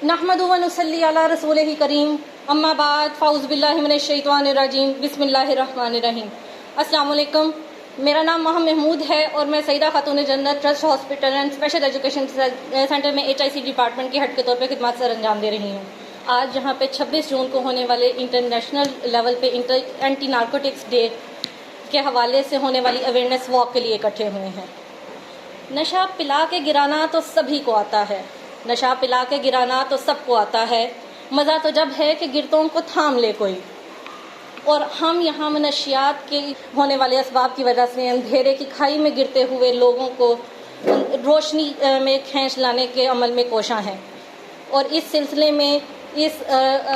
نحمد و نصلی علی رسولہ کریم اما بعد فاعوذ باللہ من الشیطان الرجیم بسم اللہ الرحمن الرحیم۔ السلام علیکم، میرا نام محمد محمود ہے اور میں سیدہ خاتون جنت trust hospital and special education centre میں HIC ڈپارٹمنٹ کے ہیڈ کے طور پہ خدمات سر انجام دے رہی ہوں۔ آج یہاں پہ 26 جون کو ہونے والے انٹرنیشنل لیول پہ اینٹی نارکوٹکس ڈے کے حوالے سے ہونے والی اویئرنیس واک کے لیے اکٹھے ہوئے ہیں۔ نشہ پلا کے گرانا تو سبھی کو آتا ہے، نشہ پلا کے گرانا تو سب کو آتا ہے، مزہ تو جب ہے کہ گرتوں کو تھام لے کوئی۔ اور ہم یہاں منشیات کے ہونے والے اسباب کی وجہ سے اندھیرے کی کھائی میں گرتے ہوئے لوگوں کو روشنی میں کھینچ لانے کے عمل میں کوشاں ہیں، اور اس سلسلے میں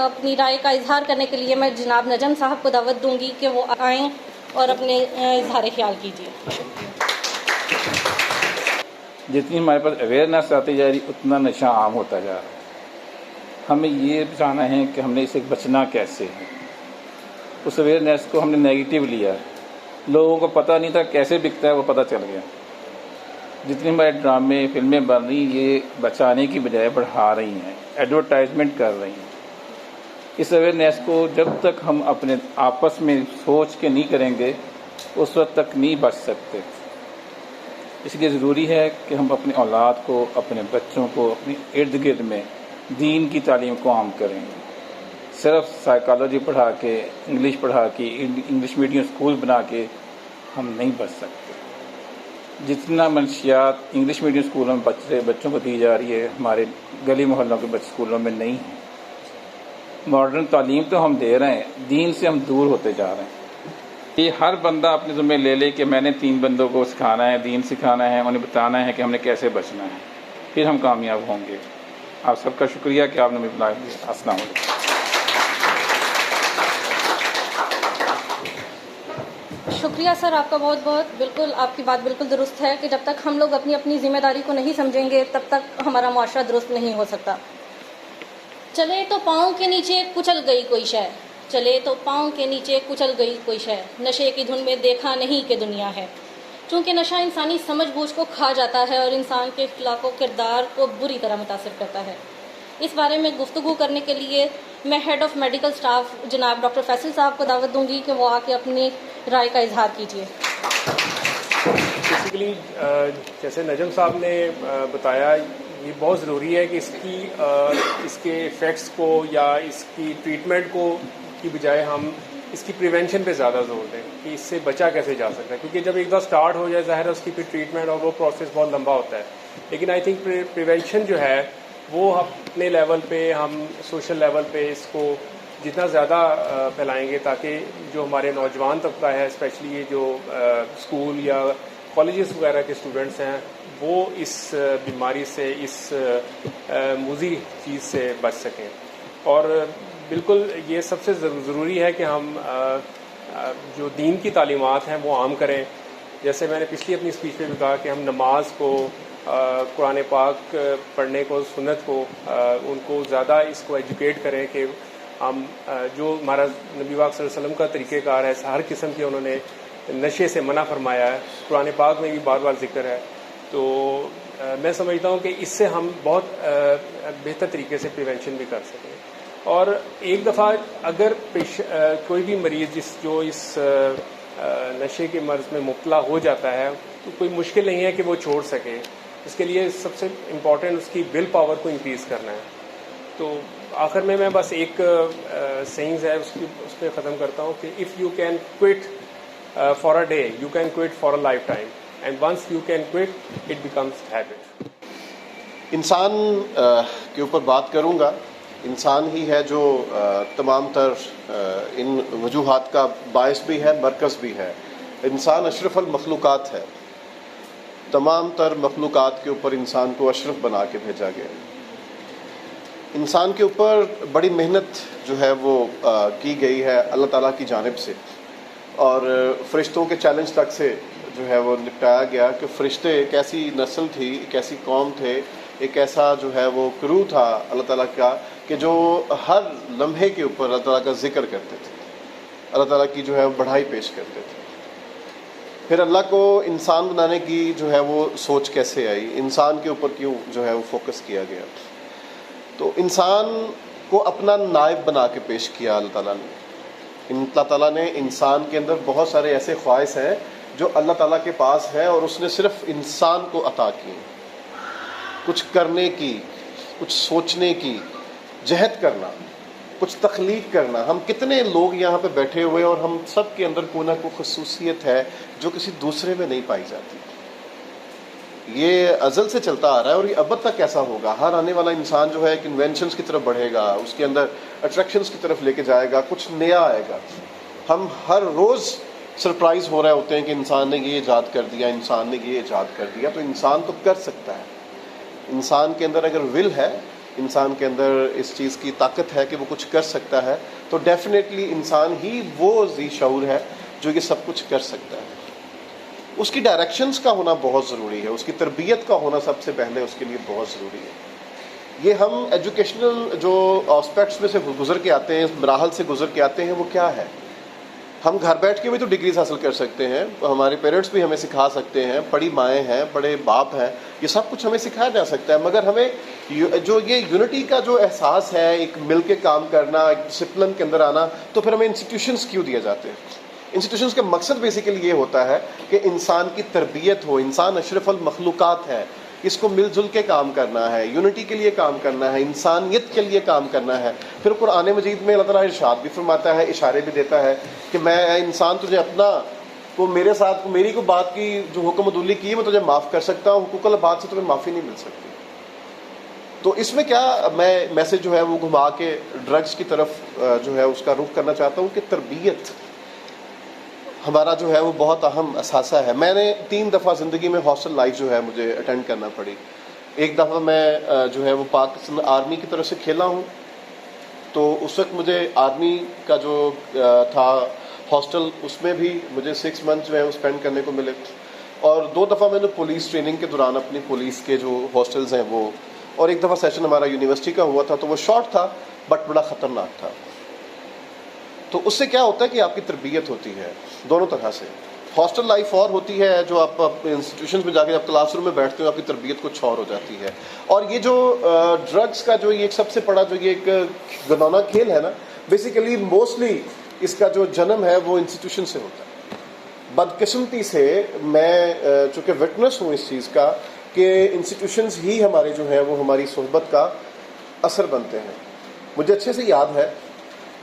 اپنی رائے کا اظہار کرنے کے لیے میں جناب نجم صاحب کو دعوت دوں گی کہ وہ آئیں اور اپنے اظہار خیال کیجیے۔ جتنی ہمارے پاس اویئرنیس آتی جا رہی اتنا نشہ عام ہوتا جا رہا ہے۔ ہمیں یہ جاننا ہے کہ ہم نے اسے بچنا کیسے ہے۔ اس اویئرنیس کو ہم نے نیگیٹو لیا ہے، لوگوں کو پتہ نہیں تھا کیسے بکتا ہے، وہ پتہ چل گیا۔ جتنے ہمارے ڈرامے فلمیں بن رہی یہ بچانے کی بجائے بڑھا رہی ہیں، ایڈورٹائزمنٹ کر رہی ہیں۔ اس اویئرنیس کو جب تک ہم اپنے آپس میں سوچ کے نہیں کریں گے اس وقت تک نہیں بچ سکتے۔ اس لیے ضروری ہے کہ ہم اپنے اولاد کو، اپنے بچوں کو اپنے ارد گرد میں دین کی تعلیم کو عام کریں۔ صرف سائیکالوجی پڑھا کے، انگلش پڑھا کے، انگلش میڈیم اسکول بنا کے ہم نہیں بچ سکتے۔ جتنا منشیات انگلش میڈیم اسکولوں میں بچوں کو دی جا رہی ہے، ہمارے گلی محلوں کے اسکولوں میں نہیں ہے۔ ماڈرن تعلیم تو ہم دے رہے ہیں، دین سے ہم دور ہوتے جا رہے ہیں۔ یہ ہر بندہ اپنے ذمہ لے لے کہ میں نے 3 بندوں کو سکھانا ہے، دین سکھانا ہے، انہیں بتانا ہے کہ ہم نے کیسے بچنا ہے، پھر ہم کامیاب ہوں گے۔ آپ سب کا شکریہ کہ آپ نے مجھے بلایا۔ السلام علیکم۔ شکریہ سر آپ کا بہت بہت۔ بالکل آپ کی بات بالکل درست ہے کہ جب تک ہم لوگ اپنی اپنی ذمہ داری کو نہیں سمجھیں گے تب تک ہمارا معاشرہ درست نہیں ہو سکتا۔ چلے تو پاؤں کے نیچے کچل گئی کوئی شے، چلے تو پاؤں کے نیچے کچل گئی کوئی شے، نشے کی دھن میں دیکھا نہیں کہ دنیا ہے۔ چونکہ نشہ انسانی سمجھ بوجھ کو کھا جاتا ہے اور انسان کے اخلاق و کردار کو بری طرح متاثر کرتا ہے۔ اس بارے میں گفتگو کرنے کے لیے میں ہیڈ آف میڈیکل سٹاف جناب ڈاکٹر فیصل صاحب کو دعوت دوں گی کہ وہ آ کے اپنی رائے کا اظہار کیجیے۔ بیسیکلی جیسے نجم صاحب نے بتایا، یہ بہت ضروری ہے کہ اس کے ایفیکٹس کو یا اس کی ٹریٹمنٹ کو کی بجائے ہم اس کی پریونشن پہ زیادہ زور دیں کہ اس سے بچا کیسے جا سکتا ہے، کیونکہ جب ایک دفعہ سٹارٹ ہو جائے ظاہر ہے اس کی پھر ٹریٹمنٹ اور وہ پروسیس بہت لمبا ہوتا ہے۔ لیکن آئی تھنک پریونشن جو ہے وہ اپنے لیول پہ، ہم سوشل لیول پہ اس کو جتنا زیادہ پھیلائیں گے تاکہ جو ہمارے نوجوان طبقہ ہے، اسپیشلی یہ جو اسکول یا کالجز وغیرہ کے اسٹوڈنٹس ہیں، وہ اس بیماری سے، اس مضر چیز سے بچ سکیں۔ اور بالکل یہ سب سے ضروری ہے کہ ہم جو دین کی تعلیمات ہیں وہ عام کریں۔ جیسے میں نے پچھلی اپنی اسپیچ میں بھی کہا کہ ہم نماز کو، قرآن پاک پڑھنے کو، سنت کو، ان کو زیادہ اس کو ایجوکیٹ کریں کہ ہم جو ہمارا نبی پاک صلی اللہ علیہ وسلم کا طریقہ کار ہے، ہر قسم کے انہوں نے نشے سے منع فرمایا ہے، قرآن پاک میں بھی بار بار ذکر ہے۔ تو میں سمجھتا ہوں کہ اس سے ہم بہت بہتر طریقے سے پریونشن بھی کر سکیں۔ اور ایک دفعہ اگر کوئی بھی مریض جو اس نشے کے مرض میں مبتلا ہو جاتا ہے تو کوئی مشکل نہیں ہے کہ وہ چھوڑ سکے۔ اس کے لیے سب سے امپورٹنٹ اس کی ول پاور کو انکریز کرنا ہے۔ تو آخر میں بس ایک سینگز ہے اس پہ ختم کرتا ہوں کہ if you can quit for a day you can quit for a lifetime, and once you can quit it becomes habit. انسان کے اوپر بات کروں گا۔ انسان ہی ہے جو تمام تر ان وجوہات کا باعث بھی ہے، مرکز بھی ہے۔ انسان اشرف المخلوقات ہے۔ تمام تر مخلوقات کے اوپر انسان کو اشرف بنا کے بھیجا گیا۔ انسان کے اوپر بڑی محنت جو ہے وہ کی گئی ہے اللہ تعالیٰ کی جانب سے، اور فرشتوں کے چیلنج تک سے جو ہے وہ نپٹایا گیا کہ فرشتے ایک ایسی نسل تھی، ایک ایسی قوم تھے، ایک ایسا جو ہے وہ کرو تھا اللہ تعالیٰ کا کہ جو ہر لمحے کے اوپر اللہ تعالیٰ کا ذکر کرتے تھے، اللہ تعالیٰ کی جو ہے بڑھائی پیش کرتے تھے۔ پھر اللہ کو انسان بنانے کی جو ہے وہ سوچ کیسے آئی، انسان کے اوپر کیوں جو ہے وہ فوکس کیا گیا۔ تو انسان کو اپنا نائب بنا کے پیش کیا اللہ تعالیٰ نے. اللہ تعالیٰ نے انسان کے اندر بہت سارے ایسے خواہش ہیں جو اللہ تعالیٰ کے پاس ہیں اور اس نے صرف انسان کو عطا کی. کچھ کرنے کی، کچھ سوچنے کی، جہد کرنا، کچھ تخلیق کرنا. ہم کتنے لوگ یہاں پہ بیٹھے ہوئے اور ہم سب کے اندر کوئی نہ کوئی خصوصیت ہے جو کسی دوسرے میں نہیں پائی جاتی. یہ ازل سے چلتا آ رہا ہے اور یہ ابد تک ایسا ہوگا. ہر آنے والا انسان جو ہے ایک انوینشنز کی طرف بڑھے گا، اس کے اندر اٹریکشنز کی طرف لے کے جائے گا، کچھ نیا آئے گا. ہم ہر روز سرپرائز ہو رہے ہوتے ہیں کہ انسان نے یہ ایجاد کر دیا، انسان نے یہ ایجاد کر دیا. تو انسان تو کر سکتا ہے. انسان کے اندر اگر ول ہے، انسان کے اندر اس چیز کی طاقت ہے کہ وہ کچھ کر سکتا ہے، تو ڈیفینیٹلی انسان ہی وہ ذی شعور ہے جو یہ سب کچھ کر سکتا ہے. اس کی ڈائریکشنز کا ہونا بہت ضروری ہے، اس کی تربیت کا ہونا سب سے پہلے اس کے لیے بہت ضروری ہے. یہ ہم ایجوکیشنل جو آسپیکٹس میں سے گزر کے آتے ہیں، مراحل سے گزر کے آتے ہیں، وہ کیا ہے؟ ہم گھر بیٹھ کے بھی تو ڈگریز حاصل کر سکتے ہیں، ہمارے پیرنٹس بھی ہمیں سکھا سکتے ہیں، بڑی مائیں ہیں، بڑے باپ ہیں، یہ سب کچھ ہمیں سکھایا جا سکتا ہے. مگر ہمیں جو یہ یونٹی کا جو احساس ہے، ایک مل کے کام کرنا، ایک ڈسپلن کے اندر آنا، تو پھر ہمیں انسٹیٹیوشنز کیوں دیے جاتے ہیں؟ انسٹیٹیوشنز کا مقصد بیسیکلی یہ ہوتا ہے کہ انسان کی تربیت ہو. انسان اشرف المخلوقات ہے، اس کو مل جل کے کام کرنا ہے، یونٹی کے لیے کام کرنا ہے، انسانیت کے لیے کام کرنا ہے. پھر قرآن مجید میں اللہ تعالیٰ ارشاد بھی فرماتا ہے، اشارے بھی دیتا ہے کہ میں اے انسان تجھے اپنا کو میرے ساتھ میری کو بات کی جو حکم عدولی کی میں تجھے معاف کر سکتا ہوں، حقوق العباد سے تمہیں معافی نہیں مل سکتی. تو اس میں کیا میں میسج جو ہے وہ گھما کے ڈرگز کی طرف جو ہے اس کا رخ کرنا چاہتا ہوں کہ تربیت ہمارا جو ہے وہ بہت اہم اثاثہ ہے. میں نے 3 دفعہ زندگی میں ہاسٹل لائف جو ہے مجھے اٹینڈ کرنا پڑی. ایک دفعہ میں جو ہے وہ پاکستان آرمی کی طرف سے کھیلا ہوں، تو اس وقت مجھے آرمی کا جو تھا ہاسٹل، اس میں بھی مجھے 6 منتھ جو ہے وہ اسپینڈ کرنے کو ملے. اور 2 دفعہ میں نے پولیس ٹریننگ کے دوران اپنی پولیس کے جو ہاسٹلز ہیں وہ، اور ایک دفعہ سیشن ہمارا یونیورسٹی کا ہوا تھا، تو وہ شارٹ تھا بٹ بڑا خطرناک تھا. تو اس سے کیا ہوتا ہے کہ آپ کی تربیت ہوتی ہے دونوں طرح سے. ہاسٹل لائف اور ہوتی ہے جو آپ انسٹیٹیوشنز میں جا کے جب کلاس روم میں بیٹھتے ہو آپ کی تربیت کچھ اور ہو جاتی ہے. اور یہ جو ڈرگس کا جو یہ ایک سب سے بڑا جو یہ ایک گنونا کھیل ہے نا، بیسیکلی موسٹلی اس کا جو جنم ہے وہ انسٹیٹیوشن سے ہوتا ہے. بدقسمتی سے میں چونکہ وٹنس ہوں اس چیز کا کہ انسٹیٹیوشنز ہی ہمارے جو ہیں وہ ہماری صحبت کا اثر بنتے ہیں. مجھے اچھے سے یاد ہے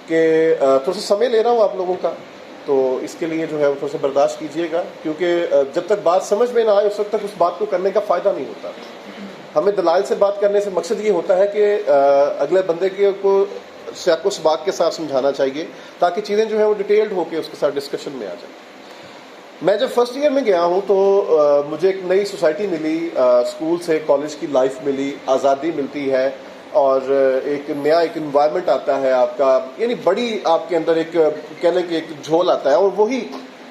کہ تھوڑا سا سمے لے رہا ہوں آپ لوگوں کا، تو اس کے لیے جو ہے وہ تھوڑا سا برداشت کیجیے گا، کیونکہ جب تک بات سمجھ میں نہ آئے اس وقت تک اس بات کو کرنے کا فائدہ نہیں ہوتا. ہمیں دلائل سے بات کرنے سے مقصد یہ ہوتا ہے کہ اگلے بندے کو سیاق و سباق کے ساتھ سمجھانا چاہیے تاکہ چیزیں جو ہیں وہ ڈیٹیلڈ ہو کے اس کے ساتھ ڈسکشن میں آ جائیں. میں جب فرسٹ ایئر میں گیا ہوں تو مجھے ایک نئی سوسائٹی ملی، اسکول سے کالج کی لائف ملی، آزادی ملتی ہے، اور ایک نیا ایک انوائرمنٹ آتا ہے آپ کا، یعنی بڑی آپ کے اندر ایک کہنے کہ ایک جھول آتا ہے. اور وہی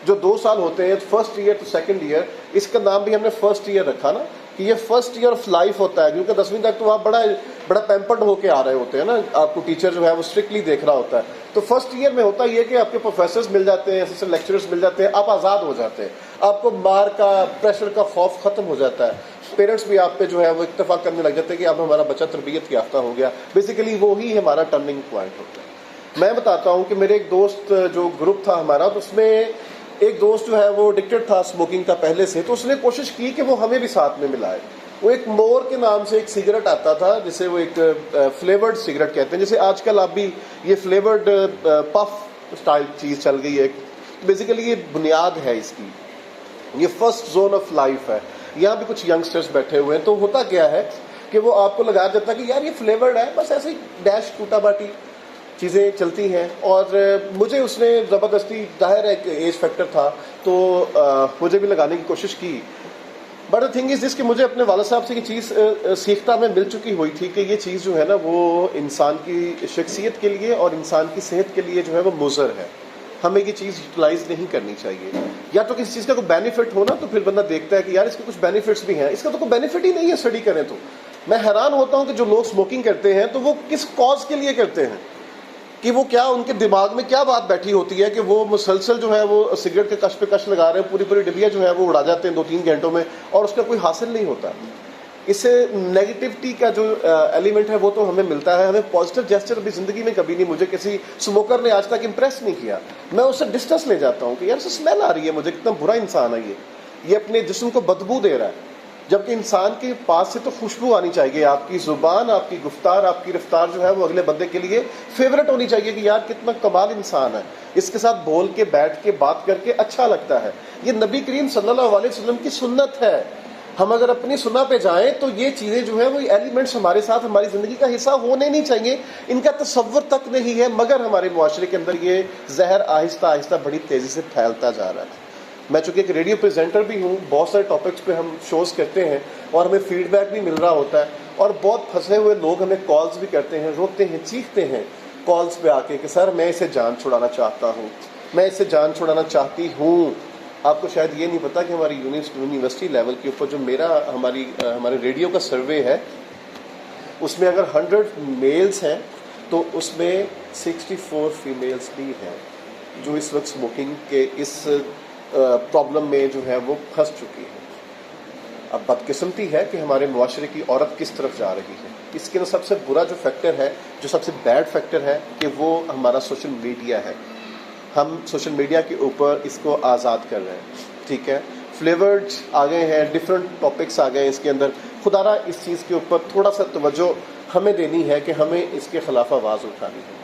جو 2 سال ہوتے ہیں فرسٹ ایئر تو سیکنڈ ایئر، اس کا نام بھی ہم نے فرسٹ ایئر رکھا نا کہ یہ فرسٹ ایئر آف لائف ہوتا ہے، کیونکہ 10ویں تک تو آپ بڑا پیمپرڈ ہو کے آ رہے ہوتے ہیں نا، آپ کو ٹیچر جو ہے وہ اسٹرکٹلی دیکھ رہا ہوتا ہے. تو فرسٹ ایئر میں ہوتا یہ کہ آپ کے پروفیسرز مل جاتے ہیں، اسسٹنٹ لیکچررز مل جاتے ہیں، آپ آزاد ہو جاتے ہیں، آپ کو مار کا پریشر کا خوف ختم ہو جاتا ہے. پیرنٹس بھی آپ پہ جو ہے وہ اتفاق کرنے لگ جاتے ہیں کہ اب ہمارا بچہ تربیت یافتہ ہو گیا. بیسیکلی وہی ہمارا ٹرننگ پوائنٹ ہوتا ہے. میں بتاتا ہوں کہ میرے ایک دوست جو گروپ تھا ہمارا، تو اس میں ایک دوست جو ہے وہ ایڈکٹڈ تھا اسموکنگ کا پہلے سے، تو اس نے کوشش کی کہ وہ ہمیں بھی ساتھ میں ملائے. وہ ایک مور کے نام سے ایک سگریٹ آتا تھا جسے وہ ایک فلیورڈ سگریٹ کہتے ہیں، جیسے آج کل آپ بھی یہ فلیورڈ پف اسٹائل چیز چل گئی ہے. بیسیکلی یہ بنیاد ہے اس کی، یہ فرسٹ زون آف لائف ہے. یہاں بھی کچھ ینگسٹرز بیٹھے ہوئے ہیں. تو ہوتا کیا ہے کہ وہ آپ کو لگایا جاتا ہے کہ یار یہ فلیورڈ ہے، بس ایسے ہی ڈیش ٹوٹا باٹی چیزیں چلتی ہیں. اور مجھے اس نے زبردستی، ظاہر ہے کہ ایج فیکٹر تھا تو مجھے بھی لگانے کی کوشش کی. But the thing is this کہ مجھے اپنے والد صاحب سے یہ چیز سیکھتا میں مل چکی ہوئی تھی کہ یہ چیز جو ہے نا وہ انسان کی شخصیت کے لیے اور انسان کی صحت کے لیے جو ہے وہ مضر ہے. ہمیں یہ چیز یوٹیلائز نہیں کرنی چاہیے. یا تو کسی چیز کا کوئی بینیفٹ ہو نا تو پھر بندہ دیکھتا ہے کہ یار اس کے کچھ بینیفٹس بھی ہیں، اس کا تو کوئی بینیفٹ ہی نہیں ہے اسٹڈی کریں تو. میں حیران ہوتا ہوں کہ جو لوگ اسموکنگ کرتے ہیں تو وہ کس کاز کے لیے کرتے ہیں، کہ وہ کیا ان کے دماغ میں کیا بات بیٹھی ہوتی ہے کہ وہ مسلسل جو ہے وہ سگریٹ کے کش پہ کش لگا رہے ہیں، پوری ڈبیا جو ہے وہ اڑا جاتے ہیں 2-3 گھنٹوں میں، اور اس کا کوئی حاصل نہیں ہوتا. اس سے نیگیٹیوٹی کا جو ایلیمنٹ ہے وہ تو ہمیں ملتا ہے. ہمیں پازیٹیو جیسچر بھی زندگی میں کبھی نہیں. مجھے کسی اسموکر نے آج تک امپریس نہیں کیا. میں اس سے ڈسٹنس لے جاتا ہوں کہ یار اسے اسمیل آ رہی ہے, مجھے کتنا برا انسان ہے یہ اپنے جسم کو بدبو دے رہا ہے. جبکہ انسان کے پاس سے تو خوشبو آنی چاہیے. آپ کی زبان, آپ کی گفتار, آپ کی رفتار جو ہے وہ اگلے بندے کے لیے فیوریٹ ہونی چاہیے کہ یار کتنا کمال انسان ہے, اس کے ساتھ بول کے بیٹھ کے بات کر کے اچھا لگتا ہے. یہ نبی کریم صلی اللہ علیہ وسلم کی سنت ہے. ہم اگر اپنی سنت پہ جائیں تو یہ چیزیں جو ہیں وہ ایلیمنٹس ہمارے ساتھ ہماری زندگی کا حصہ ہونے نہیں چاہیے. ان کا تصور تک نہیں ہے, مگر ہمارے معاشرے کے اندر یہ زہر آہستہ آہستہ بڑی تیزی سے پھیلتا جا رہا ہے. میں چونکہ ایک ریڈیو پریزنٹر بھی ہوں, بہت سارے ٹاپکس پہ ہم شوز کرتے ہیں اور ہمیں فیڈ بیک بھی مل رہا ہوتا ہے, اور بہت پھنسے ہوئے لوگ ہمیں کالز بھی کرتے ہیں, روتے ہیں, چیختے ہیں کالز پہ آ کے کہ سر میں اسے جان چھڑانا چاہتا ہوں, میں اسے جان چھڑانا چاہتی ہوں. آپ کو شاید یہ نہیں پتا کہ ہماری یونیورسٹی لیول کے اوپر جو ہمارے ریڈیو کا سروے ہے, اس میں اگر 100 میلز ہیں تو اس میں 64 فیمیلز بھی ہیں جو اس وقت اسموکنگ کے اس پرابلم میں جو ہے وہ پھنس چکی ہے. اب بدقسمتی ہے کہ ہمارے معاشرے کی عورت کس طرف جا رہی ہے. اس کے سب سے برا جو فیکٹر ہے, جو سب سے بیڈ فیکٹر ہے, کہ وہ ہمارا سوشل میڈیا ہے. ہم سوشل میڈیا کے اوپر اس کو آزاد کر رہے ہیں. ٹھیک ہے, فلیورڈ آ گئے ہیں, ڈفرینٹ ٹاپکس آ گئے ہیں اس کے اندر. خدا را اس چیز کے اوپر تھوڑا سا توجہ ہمیں دینی ہے کہ ہمیں اس کے خلاف آواز اٹھانی ہے.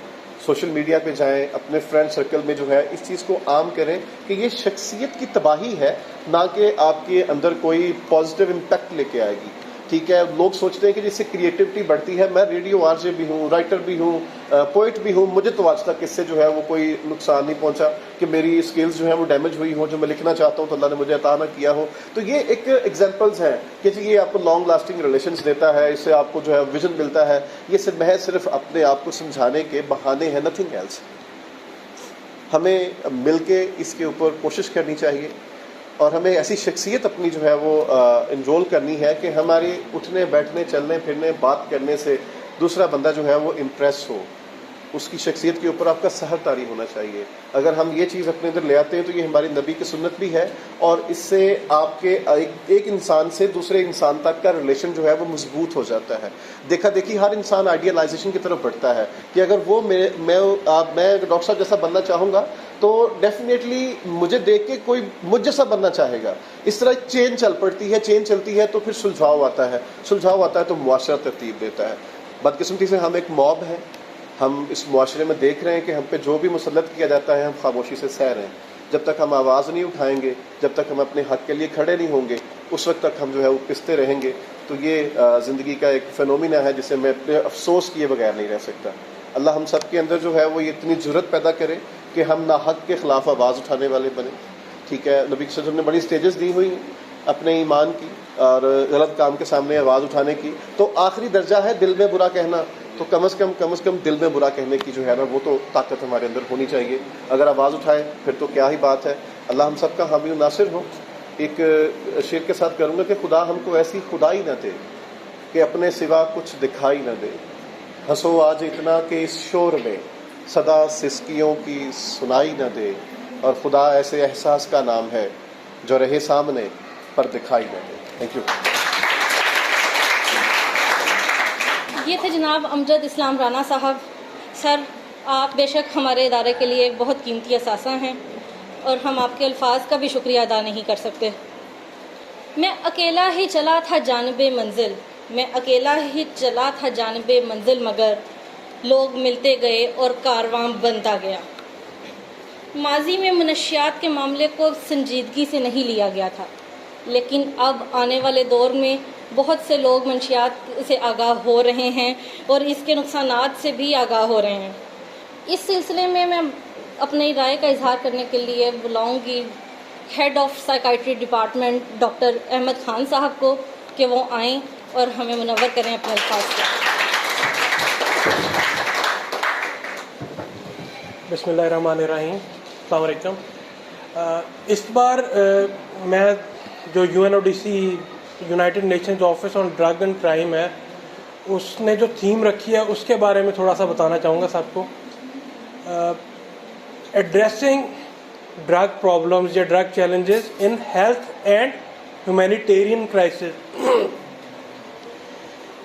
سوشل میڈیا پہ جائیں, اپنے فرینڈ سرکل میں جو ہے اس چیز کو عام کریں کہ یہ شخصیت کی تباہی ہے, نہ کہ آپ کے اندر کوئی پازیٹیو امپیکٹ لے کے آئے گی. ٹھیک ہے, لوگ سوچتے ہیں کہ جس سے کریٹیوٹی بڑھتی ہے. میں ریڈیو آر جے بھی ہوں, رائٹر بھی ہوں, پوئٹ بھی ہوں, مجھے تو آج تک اس سے جو ہے وہ کوئی نقصان نہیں پہنچا کہ میری اسکلز جو ہیں وہ ڈیمیج ہوئی ہوں. جو میں لکھنا چاہتا ہوں تو اللہ نے مجھے عطا نہ کیا ہو. تو یہ ایک ایگزامپلز ہیں کہ جی یہ آپ کو لانگ لاسٹنگ ریلیشنز دیتا ہے, اس سے آپ کو جو ہے ویژن ملتا ہے. یہ صرف اپنے آپ کو سمجھانے کے بہانے ہیں, نتھنگ ایلس. ہمیں مل کے اس کے اوپر کوشش کرنی چاہیے, اور ہمیں ایسی شخصیت اپنی جو ہے وہ انرول کرنی ہے کہ ہماری اٹھنے بیٹھنے چلنے پھرنے بات کرنے سے دوسرا بندہ جو ہے وہ امپریس ہو. اس کی شخصیت کے اوپر آپ کا سحر طاری ہونا چاہیے. اگر ہم یہ چیز اپنے اندر لے آتے ہیں تو یہ ہماری نبی کی سنت بھی ہے, اور اس سے آپ کے ایک انسان سے دوسرے انسان تک کا ریلیشن جو ہے وہ مضبوط ہو جاتا ہے. دیکھا دیکھی ہر انسان آئیڈیلائزیشن کی طرف بڑھتا ہے کہ اگر وہ میں ڈاکٹر صاحب جیسا بننا چاہوں گا تو ڈیفینیٹلی مجھے دیکھ کے کوئی مجھ جیسا بننا چاہے گا. اس طرح چین چل پڑتی ہے, چین چلتی ہے تو پھر سلجھاؤ آتا ہے, سلجھاؤ آتا ہے تو معاشرہ ترتیب دیتا ہے. بدقسمتی سے ہم ایک موب ہیں. ہم اس معاشرے میں دیکھ رہے ہیں کہ ہم پہ جو بھی مسلط کیا جاتا ہے ہم خاموشی سے سہ رہے ہیں. جب تک ہم آواز نہیں اٹھائیں گے, جب تک ہم اپنے حق کے لیے کھڑے نہیں ہوں گے, اس وقت تک ہم جو ہے وہ پستے رہیں گے. تو یہ زندگی کا ایک فینومینا ہے جسے میں اپنے افسوس کیے بغیر نہیں رہ سکتا. اللہ ہم سب کے اندر جو ہے وہ یہ اتنی جرت پیدا کرے کہ ہم ناحق کے خلاف آواز اٹھانے والے بنیں. ٹھیک ہے, نبی صلی اللہ علیہ وسلم نے بڑی سٹیجز دی ہوئی اپنے ایمان کی اور غلط کام کے سامنے آواز اٹھانے کی. تو آخری درجہ ہے دل میں برا کہنا. تو کم از کم دل میں برا کہنے کی جو ہے نا وہ تو طاقت ہمارے اندر ہونی چاہیے. اگر آواز اٹھائے پھر تو کیا ہی بات ہے. اللہ ہم سب کا حامی و ناصر ہو. ایک شعر کے ساتھ کروں گا کہ خدا ہم کو ایسی خدائی نہ دے کہ اپنے سوا کچھ دکھائی نہ دے. ہنسو آج اتنا کہ اس شور میں صدا سسکیوں کی سنائی نہ دے. اور خدا ایسے احساس کا نام ہے جو رہے سامنے پر دکھائی نہ دے. Thank you. یہ تھے جناب امجد اسلام رانا صاحب. سر آپ بے شک ہمارے ادارے کے لیے ایک بہت قیمتی اثاثہ ہیں, اور ہم آپ کے الفاظ کا بھی شکریہ ادا نہیں کر سکتے. میں اکیلا ہی چلا تھا جانب منزل, میں اکیلا ہی چلا تھا جانب منزل, مگر لوگ ملتے گئے اور کارواں بنتا گیا. ماضی میں منشیات کے معاملے کو سنجیدگی سے نہیں لیا گیا تھا, لیکن اب آنے والے دور میں بہت سے لوگ منشیات سے آگاہ ہو رہے ہیں اور اس کے نقصانات سے بھی آگاہ ہو رہے ہیں. اس سلسلے میں اپنی رائے کا اظہار کرنے کے لیے بلاؤں گی head of psychiatry department doctor Ahmed Khan صاحب کو کہ وہ آئیں اور ہمیں منور کریں اپنے الفاظ سے. بسم اللہ الرحمن الرحیم. السلام علیکم. اس بار میں جو UNODC United nations office on drug and crime ہے, اس نے جو تھیم رکھی ہے اس کے بارے میں تھوڑا سا بتانا چاہوں گا سب کو. ایڈریسنگ ڈرگ پرابلمز یا drug challenges in health and humanitarian crisis.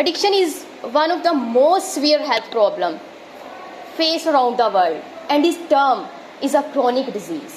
Addiction is one of the most severe health problem faced around the world, and its term is a chronic disease.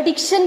addiction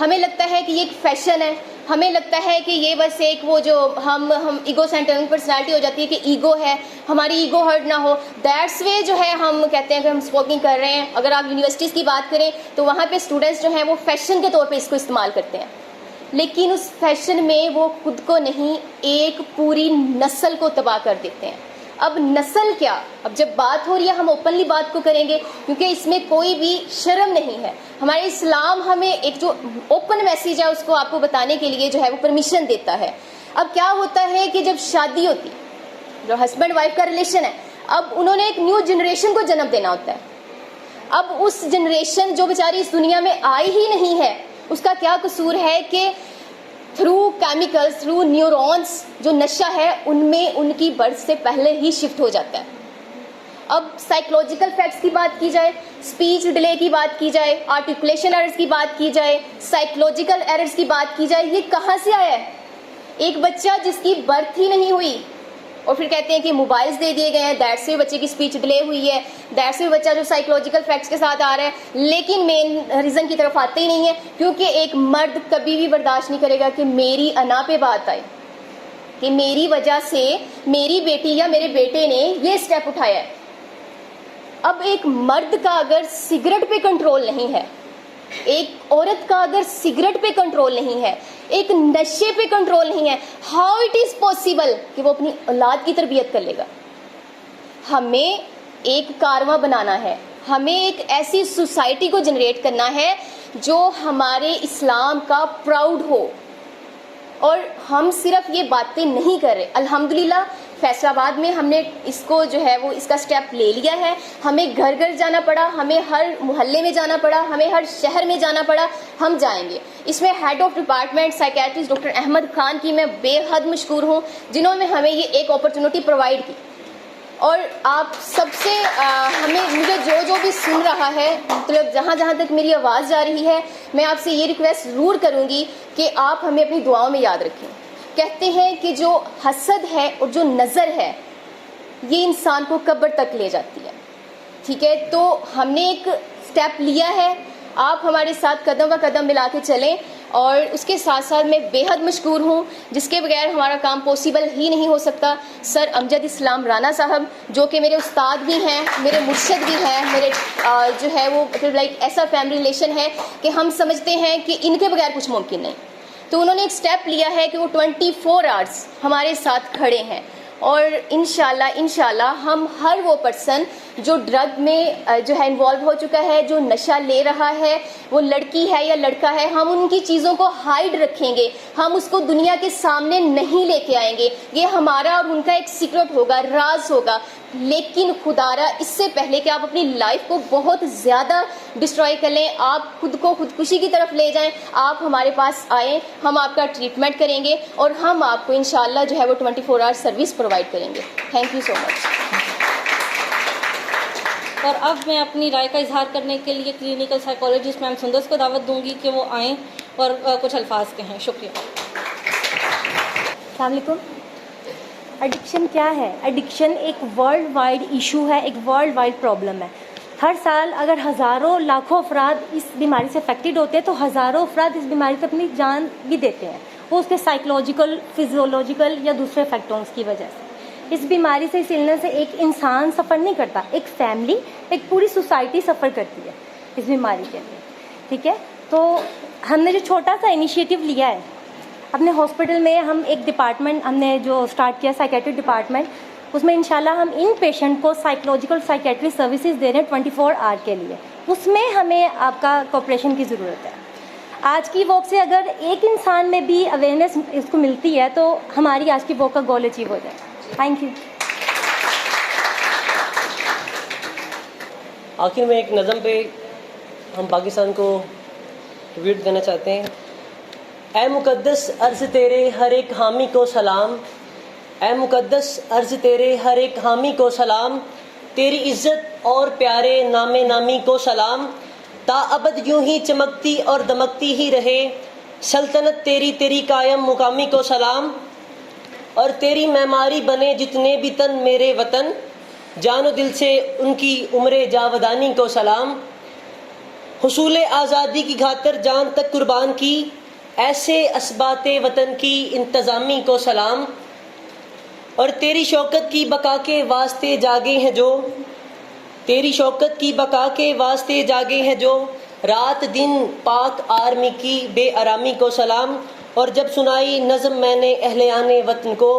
ہمیں لگتا ہے کہ یہ ایک fashion ہے, ہمیں لگتا ہے کہ یہ بس ایک وہ جو ہم ایگو سینٹرنگ پرسنالٹی ہو جاتی ہے کہ ایگو ہے, ہماری ایگو ہرٹ نہ ہو, دیٹس وے جو ہے ہم کہتے ہیں کہ ہم اسموکنگ کر رہے ہیں. اگر آپ یونیورسٹیز کی بات کریں تو وہاں پہ اسٹوڈنٹس جو ہیں وہ فیشن کے طور پہ اس کو استعمال کرتے ہیں, لیکن اس فیشن میں وہ خود کو نہیں ایک پوری نسل کو تباہ کر دیتے ہیں. اب نسل کیا, اب جب بات ہو رہی ہے ہم اوپنلی بات کو کریں گے کیونکہ اس میں کوئی بھی شرم نہیں ہے. ہمارے اسلام ہمیں ایک جو اوپن میسیج ہے اس کو آپ کو بتانے کے لیے جو ہے وہ پرمیشن دیتا ہے. اب کیا ہوتا ہے کہ جب شادی ہوتی, جو ہسبینڈ وائف کا ریلیشن ہے, اب انہوں نے ایک نیو جنریشن کو جنم دینا ہوتا ہے. اب اس جنریشن جو بیچاری اس دنیا میں آئی ہی نہیں ہے, اس کا کیا قصور ہے کہ تھرو کیمیکلز, تھرو نیورونز جو نشہ ہے ان میں ان کی برتھ سے پہلے ہی شفٹ ہو جاتا ہے. اب سائیکولوجیکل فیکٹس کی بات کی جائے, اسپیچ ڈیلے کی بات کی جائے, آرٹیکولیشن ایررز کی بات کی جائے, سائیکولوجیکل ایررز کی بات کی جائے, یہ کہاں سے آیا ہے؟ ایک بچہ جس کی برتھ ہی نہیں ہوئی اور پھر کہتے ہیں کہ موبائلز دے دیے گئے ہیں, دیٹ سے بچے کی اسپیچ ڈیلے ہوئی ہے, دیٹ سے بچہ جو سائیکولوجیکل فیکٹس کے ساتھ آ رہا ہے, لیکن مین ریزن کی طرف آتے ہی نہیں ہے کیونکہ ایک مرد کبھی بھی برداشت نہیں کرے گا کہ میری انا پہ بات آئے, کہ میری وجہ سے میری بیٹی یا میرے بیٹے نے یہ اسٹیپ اٹھایا ہے. اب ایک مرد کا اگر سگریٹ پہ کنٹرول نہیں ہے, ایک عورت کا اگر سگریٹ پہ کنٹرول نہیں ہے, ایک نشے پہ کنٹرول نہیں ہے, ہاؤ اٹ از پاسبل کہ وہ اپنی اولاد کی تربیت کر لے گا؟ ہمیں ایک کارواں بنانا ہے, ہمیں ایک ایسی سوسائٹی کو جنریٹ کرنا ہے جو ہمارے اسلام کا پراؤڈ ہو. اور ہم صرف یہ باتیں نہیں کر رہے, الحمدللہ فیصل آباد میں ہم نے اس کو جو ہے وہ اس کا سٹیپ لے لیا ہے. ہمیں گھر گھر جانا پڑا, ہمیں ہر محلے میں جانا پڑا, ہمیں ہر شہر میں جانا پڑا, ہم جائیں گے. اس میں head of department psychiatrist doctor Ahmed Khan کی میں بے حد مشکور ہوں جنہوں نے ہمیں یہ ایک اپرچونٹی پرووائڈ کی. اور آپ سب سے مجھے جو بھی سن رہا ہے, مطلب جہاں جہاں تک میری آواز جا رہی ہے, میں آپ سے یہ ریکویسٹ ضرور کروں گی کہ آپ ہمیں اپنی دعاؤں میں یاد رکھیں. کہتے ہیں کہ جو حسد ہے اور جو نظر ہے یہ انسان کو قبر تک لے جاتی ہے. ٹھیک ہے, تو ہم نے ایک سٹیپ لیا ہے, آپ ہمارے ساتھ قدم و قدم ملا کے چلیں. اور اس کے ساتھ ساتھ میں بے حد مشکور ہوں جس کے بغیر ہمارا کام پاسبل ہی نہیں ہو سکتا, سر امجد اسلام رانا صاحب, جو کہ میرے استاد بھی ہیں, میرے مرشد بھی ہیں, میرے جو ہے وہ مطلب لائک ایسا فیملی ریلیشن ہے کہ ہم سمجھتے ہیں کہ ان کے بغیر کچھ ممکن نہیں. تو انہوں نے ایک سٹیپ لیا ہے کہ وہ 24 آورس ہمارے ساتھ کھڑے ہیں. اور انشاءاللہ ہم ہر وہ پرسن جو ڈرگ میں جو ہے انوالو ہو چکا ہے, جو نشہ لے رہا ہے, وہ لڑکی ہے یا لڑکا ہے, ہم ان کی چیزوں کو ہائیڈ رکھیں گے, ہم اس کو دنیا کے سامنے نہیں لے کے آئیں گے. یہ ہمارا اور ان کا ایک سیکرٹ ہوگا, راز ہوگا. لیکن خدارا اس سے پہلے کہ آپ اپنی لائف کو بہت زیادہ ڈسٹروائے کر لیں, آپ خود کو خودکشی کی طرف لے جائیں, آپ ہمارے پاس آئیں, ہم آپ کا ٹریٹمنٹ کریں گے اور ہم آپ کو انشاءاللہ جو ہے وہ 24 آور سروس پرووائڈ کریں گے. تھینک یو سو مچ. اور اب میں اپنی رائے کا اظہار کرنے کے لیے کلینکل سائیکالوجسٹ میم سندس کو دعوت دوں گی کہ وہ آئیں اور کچھ الفاظ کہیں. شکریہ. السلام علیکم. ایڈکشن کیا ہے؟ ایڈکشن ایک ورلڈ وائڈ ایشو ہے, ایک ورلڈ وائڈ پرابلم ہے. ہر سال اگر ہزاروں لاکھوں افراد اس بیماری سے افیکٹڈ ہوتے ہیں تو ہزاروں افراد اس بیماری سے اپنی جان بھی دیتے ہیں, وہ اس کے سائیکولوجیکل, فزیولوجیکل یا دوسرے فیکٹرز کی وجہ سے. اس بیماری سے, اس النس سے ایک انسان سفر نہیں کرتا, ایک فیملی, ایک پوری سوسائٹی سفر کرتی ہے اس بیماری کے لیے. ٹھیک ہے, تو ہم نے جو چھوٹا سا انیشیٹو لیا ہے اپنے ہاسپٹل میں, ہم ایک ڈپارٹمنٹ ہم نے جو اسٹارٹ کیا سائیکیٹری ڈپارٹمنٹ, اس میں انشاءاللہ ہم ان پیشنٹ کو سائیکولوجیکل سائیکیٹری سروسز دے رہے ہیں 24 آور کے لیے. اس میں ہمیں آپ کا کوپریشن کی ضرورت ہے. آج کی واک سے اگر ایک انسان میں بھی اویئرنیس اس کو ملتی ہے تو ہماری آج کی واک کا گول اچیو ہو جائے. Thank you. آخر میں ایک نظم پہ ہم پاکستان کو ٹریبیوٹ دینا چاہتے ہیں. اے مقدس عرض تیرے ہر ایک حامی کو سلام, اے مقدس عرض تیرے ہر ایک حامی کو سلام, تیری عزت اور پیارے نام نامی کو سلام, تا ابد یوں ہی چمکتی اور دمکتی ہی رہے سلطنت تیری تیری قائم مقامی کو سلام, اور تیری معماری بنے جتنے بھی تن میرے وطن, جان و دل سے ان کی عمر جاودانی کو سلام. حصول آزادی کی خاطر جان تک قربان کی ایسے اسبات وطن کی انتظامی کو سلام، اور تیری شوکت کی بقا کے واسطے جاگے ہیں جو، تیری شوکت کی بقا کے واسطے جاگے ہیں جو، رات دن پاک آرمی کی بے آرامی کو سلام، اور جب سنائی نظم میں نے اہلیان وطن کو،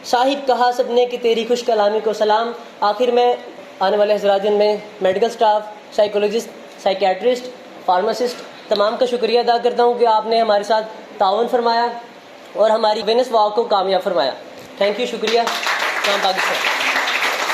صاحب کہا سب نے کہ تیری خوش کلامی کو سلام۔ آخر میں آنے والے حضرات جن میں medical staff, psychologist, psychiatrist, pharmacist تمام کا شکریہ ادا کرتا ہوں کہ آپ نے ہمارے ساتھ تعاون فرمایا اور ہماری اویئرنیس واک کو کامیاب فرمایا۔ تھینک یو، شکریہ۔ سلام پاکستان۔